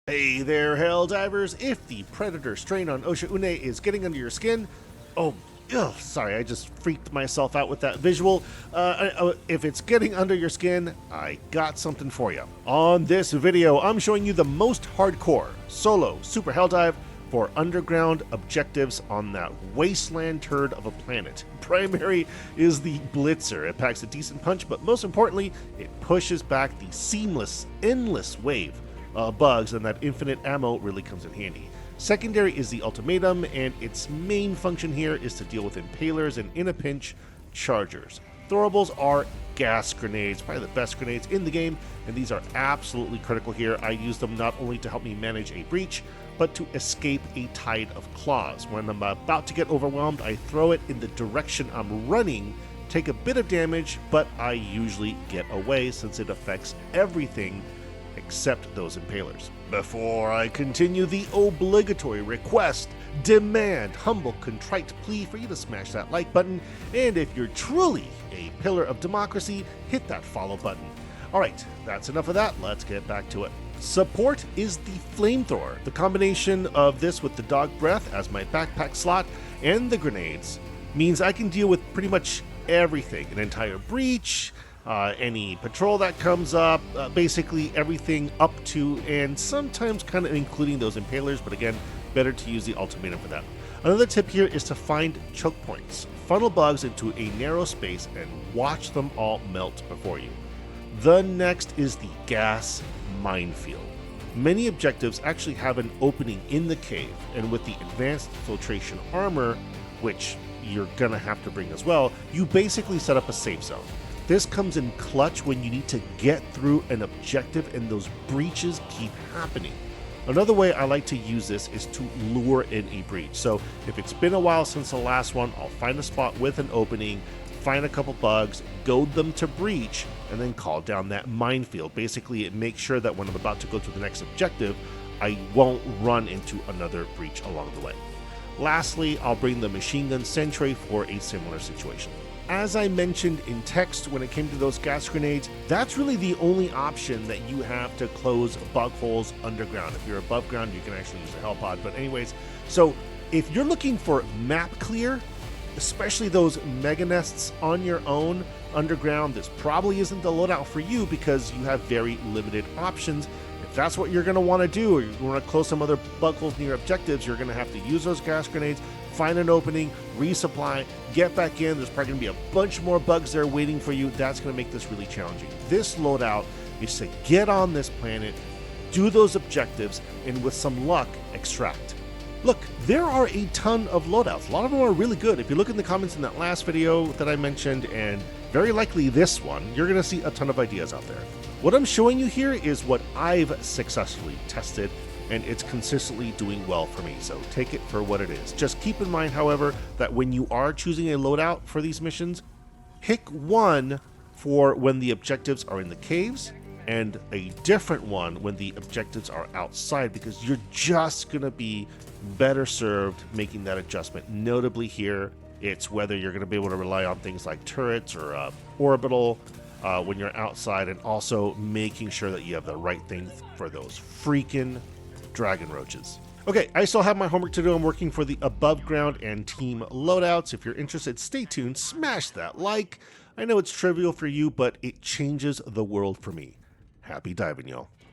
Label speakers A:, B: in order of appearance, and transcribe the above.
A: Hey there, hell divers! If the predator strain on Oshaune is getting under your skin, oh, sorry, I just freaked myself out with that visual. If it's getting under your skin, I got something for you. On this video, I'm showing you the most hardcore solo super hell dive for underground objectives on that wasteland turd of a planet. Primary is the Blitzer. It packs a decent punch, but most importantly, it pushes back the seamless, endless wave bugs, and that infinite ammo really comes in handy. Secondary is the Ultimatum, and its main function here is to deal with impalers and, in a pinch, chargers. Throwables are gas grenades, probably the best grenades in the game, and these are absolutely critical here. I use them not only to help me manage a breach, but to escape a tide of claws. When I'm about to get overwhelmed, I throw it in the direction I'm running, take a bit of damage, but I usually get away since it affects everything except those impalers. Before I continue, the obligatory request, demand, humble, contrite plea for you to smash that like button, and if you're truly a pillar of democracy, hit that follow button. Alright, that's enough of that, let's get back to it. Support is the flamethrower. The combination of this with the dog breath as my backpack slot and the grenades means I can deal with pretty much everything. An entire breach, any patrol that comes up, basically everything up to and sometimes kind of including those impalers, but again, better to use the Ultimatum for that. Another tip here is to find choke points. Funnel bugs into a narrow space and watch them all melt before you. The next is the gas minefield. Many objectives actually have an opening in the cave, and with the advanced filtration armor, which you're gonna have to bring as well, you basically set up a safe zone. This comes in clutch when you need to get through an objective and those breaches keep happening. Another way I like to use this is to lure in a breach. So if it's been a while since the last one, I'll find a spot with an opening, find a couple bugs, goad them to breach, and then call down that minefield. Basically, it makes sure that when I'm about to go to the next objective, I won't run into another breach along the way. Lastly, I'll bring the machine gun sentry for a similar situation. As I mentioned in text when it came to those gas grenades, that's really the only option that you have to close bug holes underground. If you're above ground, you can actually use a hell pod. But anyways, so if you're looking for map clear, especially those mega nests on your own underground, this probably isn't the loadout for you because you have very limited options. If that's what you're going to want to do, or you want to close some other bug holes near objectives, you're going to have to use those gas grenades, find an opening, resupply, get back in. There's probably going to be a bunch more bugs there waiting for you. That's going to make this really challenging. This loadout is to get on this planet, do those objectives, and with some luck, extract. Look, there are a ton of loadouts. A lot of them are really good. If you look in the comments in that last video that I mentioned, and very likely this one, you're going to see a ton of ideas out there. What I'm showing you here is what I've successfully tested, and it's consistently doing well for me, so take it for what it is. Just keep in mind, however, that when you are choosing a loadout for these missions, pick one for when the objectives are in the caves, and a different one when the objectives are outside, because you're just going to be better served making that adjustment. Notably here, it's whether you're going to be able to rely on things like turrets or orbital when you're outside, and also making sure that you have the right thing for those freaking dragon roaches. Okay, I still have my homework to do. I'm working for the above ground and team loadouts. If you're interested, stay tuned, smash that like. I know it's trivial for you, but it changes the world for me. Happy diving, y'all.